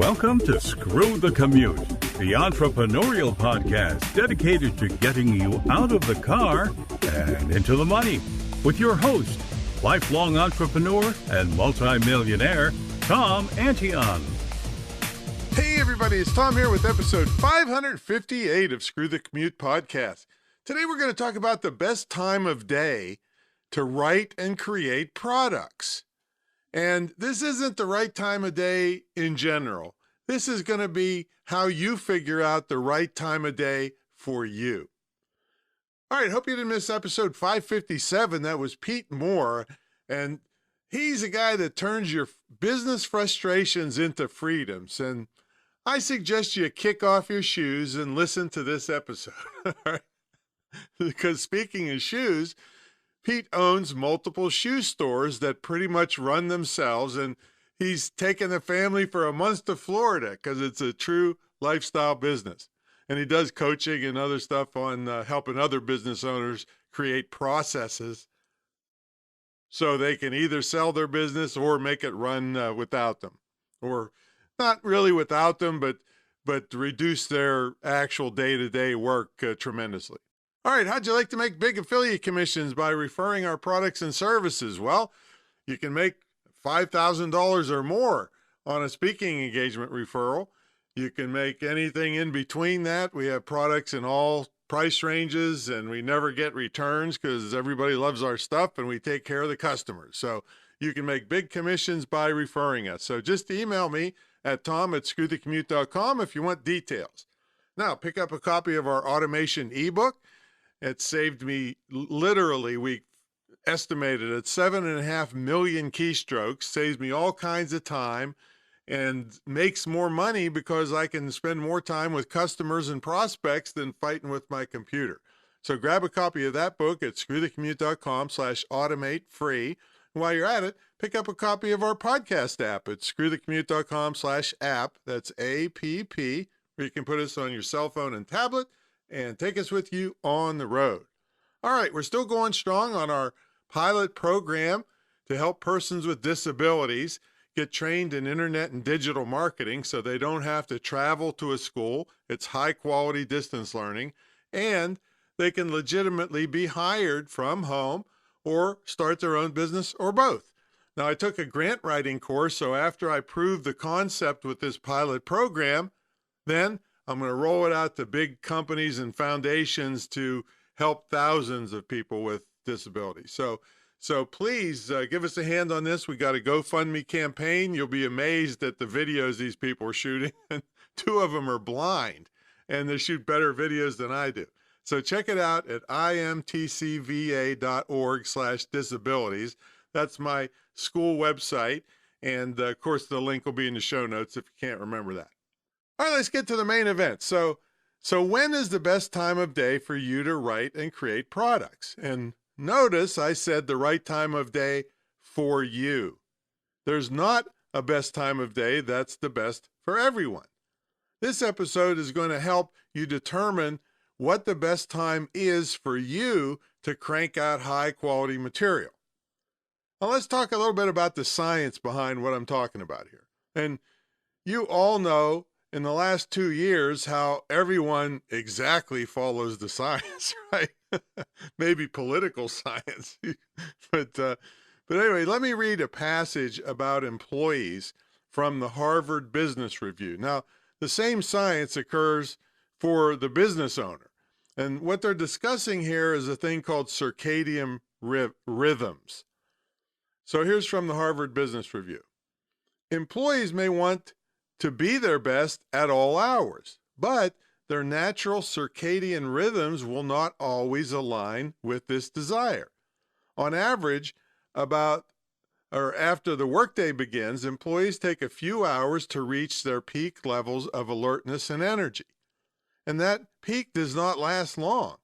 Welcome to Screw the Commute, the entrepreneurial podcast dedicated to getting you out of the car and into the money, with your host, lifelong entrepreneur and multimillionaire, Tom Antion. Hey everybody, it's Tom here with episode 558 of Screw the Commute podcast. Today we're going to talk about the best time of day to write and create products. And this isn't the right time of day in general. This is going to be how you figure out the right time of day for you. All right, hope you didn't miss episode 557. That was Pete Moore. And he's a guy that turns your business frustrations into freedoms. And I suggest you kick off your shoes and listen to this episode. Because speaking of shoes, Pete owns multiple shoe stores that pretty much run themselves, and he's taken the family for a month to Florida because it's a true lifestyle business. And he does coaching and other stuff on helping other business owners create processes so they can either sell their business or make it run without them, or not really without them, but reduce their actual day-to-day work tremendously. All right, how'd you like to make big affiliate commissions by referring our products and services? Well, you can make $5,000 or more on a speaking engagement referral. You can make anything in between that. We have products in all price ranges, and we never get returns because everybody loves our stuff and we take care of the customers. So you can make big commissions by referring us. So just email me at tom@screwthecommute.com if you want details. Now, pick up a copy of our automation ebook. It saved me literally, we estimated at 7.5 million keystrokes, saves me all kinds of time, and makes more money because I can spend more time with customers and prospects than fighting with my computer. So grab a copy of that book at screwthecommute.com/automate free. And while you're at it, pick up a copy of our podcast app at screwthecommute.com/app. That's APP, where you can put us on your cell phone and tablet and take us with you on the road. All right, we're still going strong on our pilot program to help persons with disabilities get trained in internet and digital marketing so they don't have to travel to a school. It's high quality distance learning, and they can legitimately be hired from home or start their own business or both. Now, I took a grant writing course, so after I proved the concept with this pilot program, then I'm going to roll it out to big companies and foundations to help thousands of people with disabilities. So please give us a hand on this. We got a GoFundMe campaign. You'll be amazed at the videos these people are shooting. Two of them are blind, and they shoot better videos than I do. So check it out at imtcva.org/disabilities. That's my school website. And of course, the link will be in the show notes if you can't remember that. All right, let's get to the main event. So when is the best time of day for you to write and create products? And notice I said the right time of day for you. There's not a best time of day that's the best for everyone. This episode is going to help you determine what the best time is for you to crank out high quality material. Now let's talk a little bit about the science behind what I'm talking about here. And you all know in the last 2 years how everyone exactly follows the science, right? Maybe political science. But anyway, let me read a passage about employees from the Harvard Business Review. Now, the same science occurs for the business owner. And what they're discussing here is a thing called circadian rhythms. So here's from the Harvard Business Review. Employees may want to be their best at all hours, but their natural circadian rhythms will not always align with this desire. On average, after the workday begins, employees take a few hours to reach their peak levels of alertness and energy. And that peak does not last long.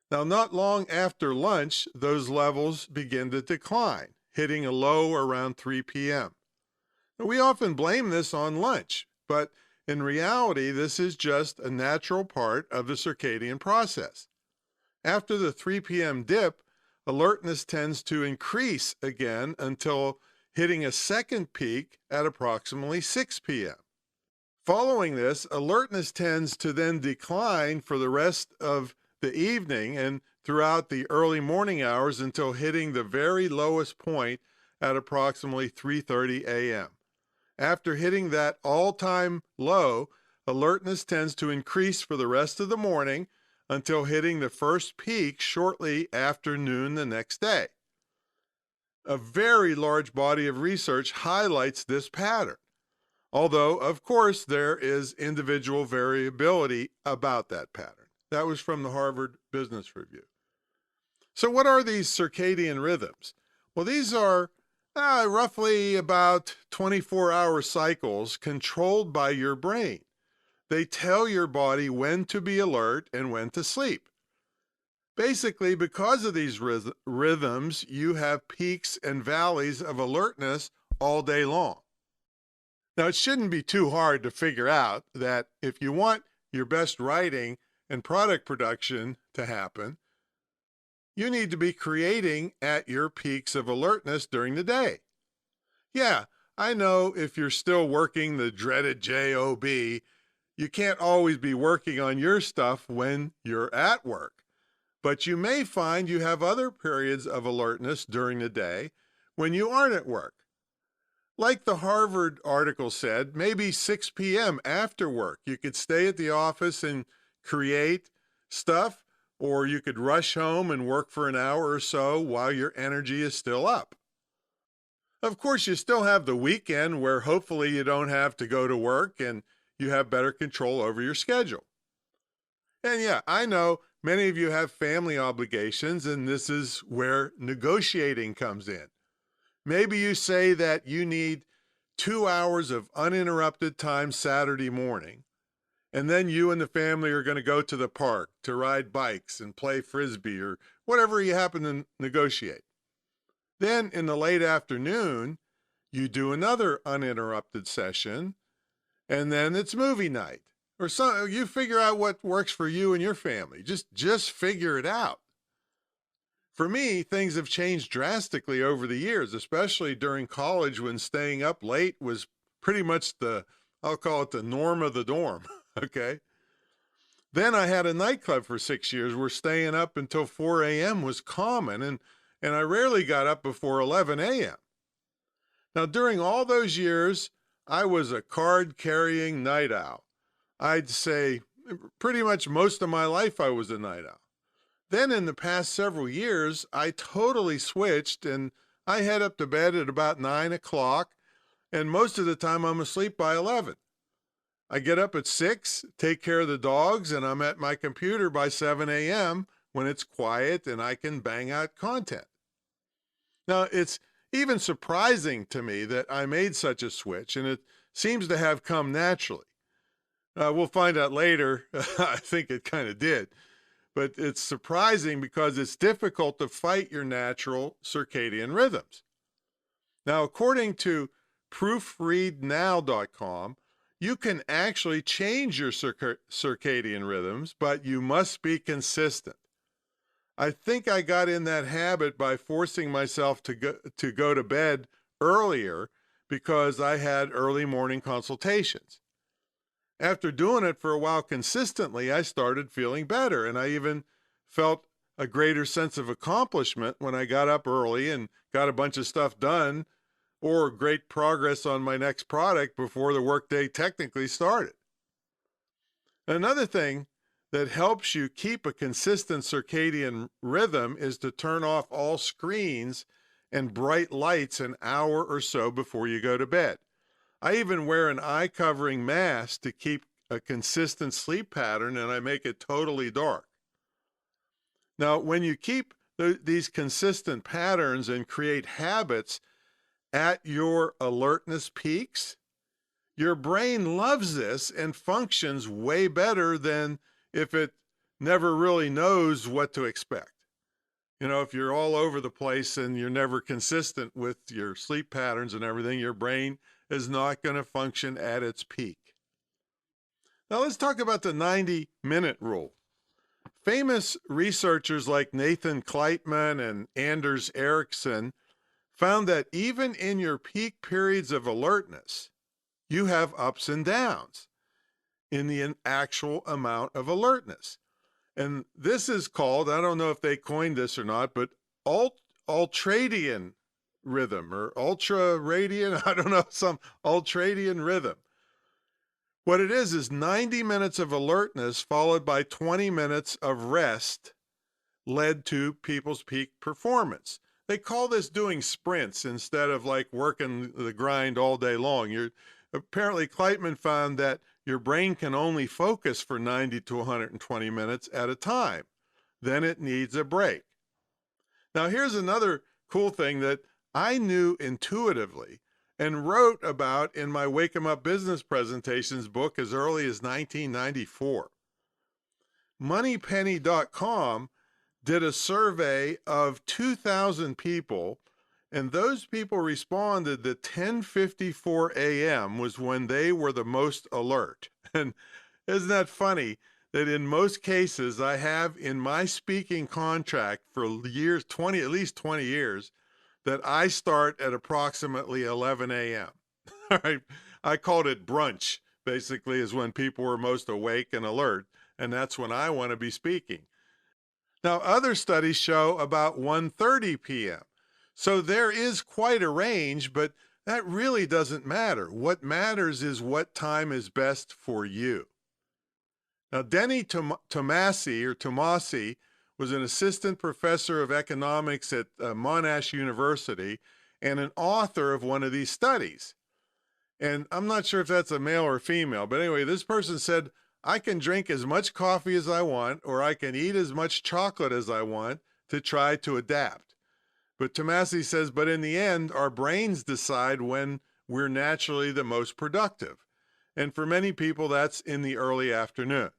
Now, not long after lunch, those levels begin to decline, hitting a low around 3 p.m. We often blame this on lunch, but in reality, this is just a natural part of the circadian process. After the 3 p.m. dip, alertness tends to increase again until hitting a second peak at approximately 6 p.m. Following this, alertness tends to then decline for the rest of the evening and throughout the early morning hours until hitting the very lowest point at approximately 3:30 a.m. After hitting that all-time low, alertness tends to increase for the rest of the morning until hitting the first peak shortly after noon the next day. A very large body of research highlights this pattern, although, of course, there is individual variability about that pattern. That was from the Harvard Business Review. So what are these circadian rhythms? Well, these are roughly about 24-hour cycles controlled by your brain. They tell your body when to be alert and when to sleep. Basically, because of these rhythms, you have peaks and valleys of alertness all day long. Now, it shouldn't be too hard to figure out that if you want your best writing and product production to happen, you need to be creating at your peaks of alertness during the day. Yeah, I know if you're still working the dreaded job, you can't always be working on your stuff when you're at work, but you may find you have other periods of alertness during the day when you aren't at work. Like the Harvard article said, maybe 6 p.m. after work, you could stay at the office and create stuff, or you could rush home and work for an hour or so while your energy is still up. Of course, you still have the weekend where hopefully you don't have to go to work and you have better control over your schedule. And yeah, I know many of you have family obligations, and this is where negotiating comes in. Maybe you say that you need 2 hours of uninterrupted time Saturday morning, and then you and the family are going to go to the park to ride bikes and play frisbee or whatever you happen to negotiate. Then in the late afternoon, you do another uninterrupted session, and then it's movie night. Or so you figure out what works for you and your family. Just figure it out. For me, things have changed drastically over the years, especially during college when staying up late was pretty much I'll call it the norm of the dorm, okay? Then I had a nightclub for 6 years where staying up until 4 a.m. was common, and I rarely got up before 11 a.m. Now, during all those years, I was a card-carrying night owl. I'd say pretty much most of my life I was a night owl. Then in the past several years, I totally switched, and I head up to bed at about 9 o'clock, and most of the time I'm asleep by 11. I get up at 6, take care of the dogs, and I'm at my computer by 7 a.m. when it's quiet and I can bang out content. Now, it's even surprising to me that I made such a switch, and it seems to have come naturally. We'll find out later. I think it kind of did. But it's surprising because it's difficult to fight your natural circadian rhythms. Now, according to proofreadnow.com, you can actually change your circadian rhythms, but you must be consistent. I think I got in that habit by forcing myself to go to bed earlier because I had early morning consultations. After doing it for a while consistently, I started feeling better, and I even felt a greater sense of accomplishment when I got up early and got a bunch of stuff done or great progress on my next product before the workday technically started. Another thing that helps you keep a consistent circadian rhythm is to turn off all screens and bright lights an hour or so before you go to bed. I even wear an eye covering mask to keep a consistent sleep pattern, and I make it totally dark. Now, when you keep these consistent patterns and create habits at your alertness peaks, your brain loves this and functions way better than if it never really knows what to expect. You know, if you're all over the place and you're never consistent with your sleep patterns and everything, your brain is not going to function at its peak. Now let's talk about the 90-minute rule. Famous researchers like Nathan Kleitman and Anders Ericsson found that even in your peak periods of alertness, you have ups and downs. in the actual amount of alertness. And this is called, I don't know if they coined this or not, but ultradian rhythm or ultraradian, I don't know, some ultradian rhythm. What it is 90 minutes of alertness followed by 20 minutes of rest led to people's peak performance. They call this doing sprints instead of like working the grind all day long. Apparently Kleitman found that your brain can only focus for 90 to 120 minutes at a time. Then it needs a break. Now here's another cool thing that I knew intuitively and wrote about in my Wake 'em Up Business Presentations book as early as 1994. Moneypenny.com did a survey of 2,000 people, and those people responded that 10:54 a.m. was when they were the most alert. And isn't that funny that in most cases I have in my speaking contract for years, at least 20 years, that I start at approximately 11 a.m. All right. I called it brunch, basically, is when people were most awake and alert, and that's when I want to be speaking. Now, other studies show about 1:30 p.m. So there is quite a range, but that really doesn't matter. What matters is what time is best for you. Now, Denny Tomasi was an assistant professor of economics at Monash University and an author of one of these studies. And I'm not sure if that's a male or female, but anyway, this person said, I can drink as much coffee as I want, or I can eat as much chocolate as I want to try to adapt. But Tomasi says, but in the end, our brains decide when we're naturally the most productive. And for many people, that's in the early afternoon.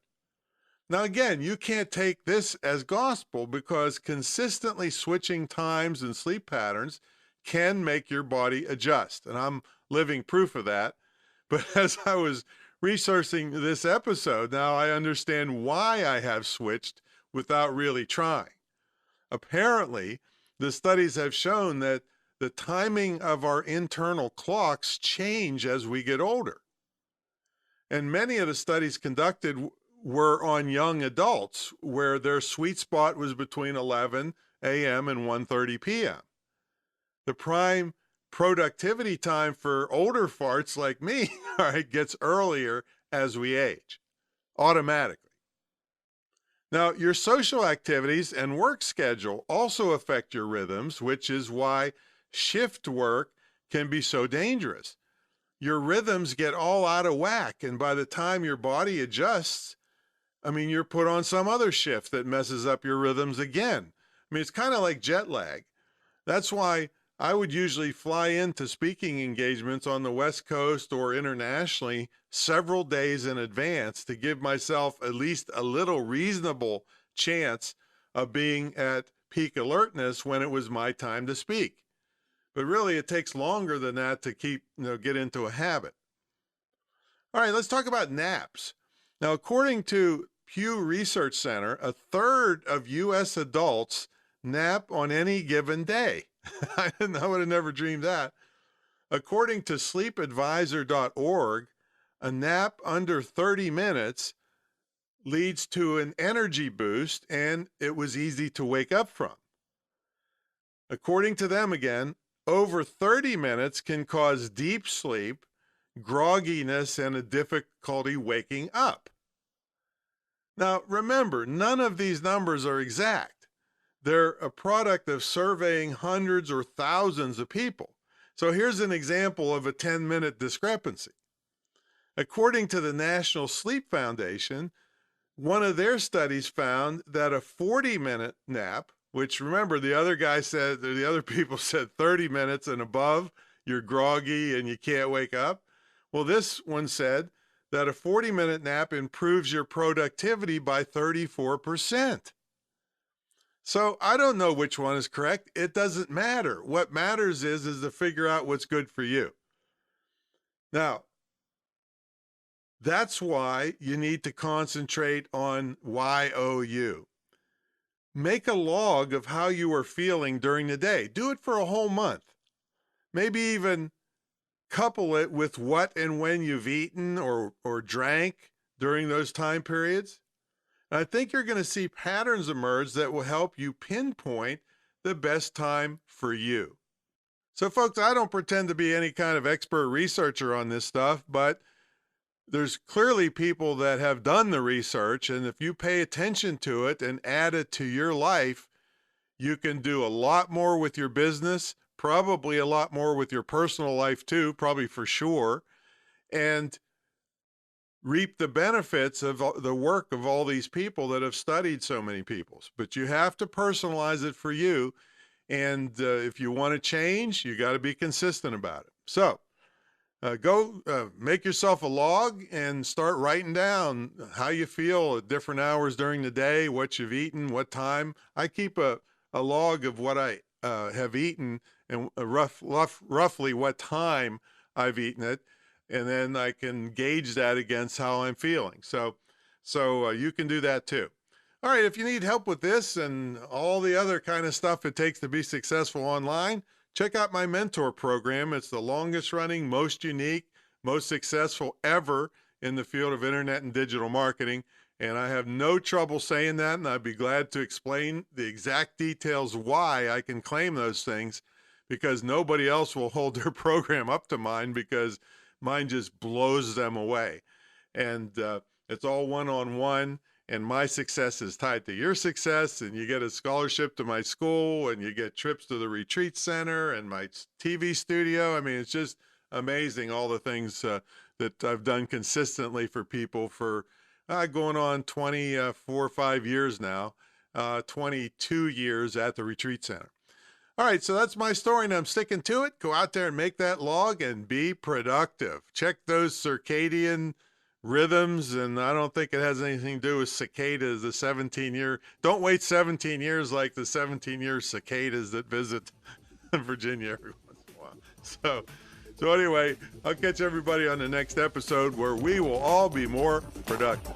Now, again, you can't take this as gospel because consistently switching times and sleep patterns can make your body adjust. And I'm living proof of that. But as I was researching this episode, now I understand why I have switched without really trying. Apparently, the studies have shown that the timing of our internal clocks change as we get older. And many of the studies conducted were on young adults where their sweet spot was between 11 a.m. and 1:30 p.m. The prime productivity time for older farts like me, all right, gets earlier as we age, automatically. Now, your social activities and work schedule also affect your rhythms, which is why shift work can be so dangerous. Your rhythms get all out of whack, and by the time your body adjusts, you're put on some other shift that messes up your rhythms again. It's kind of like jet lag. That's why I would usually fly into speaking engagements on the West Coast or internationally several days in advance to give myself at least a little reasonable chance of being at peak alertness when it was my time to speak. But really, it takes longer than that to get into a habit. All right, let's talk about naps. Now, according to Pew Research Center, a third of U.S. adults nap on any given day. I would have never dreamed that. According to sleepadvisor.org, a nap under 30 minutes leads to an energy boost, and it was easy to wake up from. According to them again, over 30 minutes can cause deep sleep, grogginess, and a difficulty waking up. Now, remember, none of these numbers are exact. They're a product of surveying hundreds or thousands of people. So here's an example of a 10-minute discrepancy. According to the National Sleep Foundation, one of their studies found that a 40-minute nap, which remember the other people said 30 minutes and above, you're groggy and you can't wake up. Well, this one said that a 40-minute nap improves your productivity by 34%. So I don't know which one is correct. It doesn't matter. What matters is to figure out what's good for you. Now, that's why you need to concentrate on YOU. Make a log of how you are feeling during the day. Do it for a whole month. Maybe even couple it with what and when you've eaten or drank during those time periods. And I think you're going to see patterns emerge that will help you pinpoint the best time for you. So, folks, I don't pretend to be any kind of expert researcher on this stuff, but there's clearly people that have done the research, and if you pay attention to it and add it to your life, you can do a lot more with your business, probably a lot more with your personal life too, probably for sure, and reap the benefits of the work of all these people that have studied so many people's. But you have to personalize it for you, and if you want to change, you got to be consistent about it. So go make yourself a log and start writing down how you feel at different hours during the day, what you've eaten, what time. I keep a log of what I have eaten and roughly what time I've eaten it, and then I can gauge that against how I'm feeling. So you can do that too. All right, if you need help with this and all the other kind of stuff it takes to be successful online, check out my mentor program. It's the longest running, most unique, most successful ever in the field of internet and digital marketing. And I have no trouble saying that, and I'd be glad to explain the exact details why I can claim those things, because nobody else will hold their program up to mine, because mine just blows them away. And it's all one-on-one. And my success is tied to your success, and you get a scholarship to my school, and you get trips to the retreat center and my TV studio. I mean, it's just amazing, all the things that I've done consistently for people for going on 24 or 5 years now, 22 years at the retreat center. All right, so that's my story, and I'm sticking to it. Go out there and make that log and be productive. Check those circadian rhythms, and I don't think it has anything to do with cicadas, the 17-year. Don't wait 17 years like the 17-year cicadas that visit Virginia every once in a while. So anyway, I'll catch everybody on the next episode where we will all be more productive.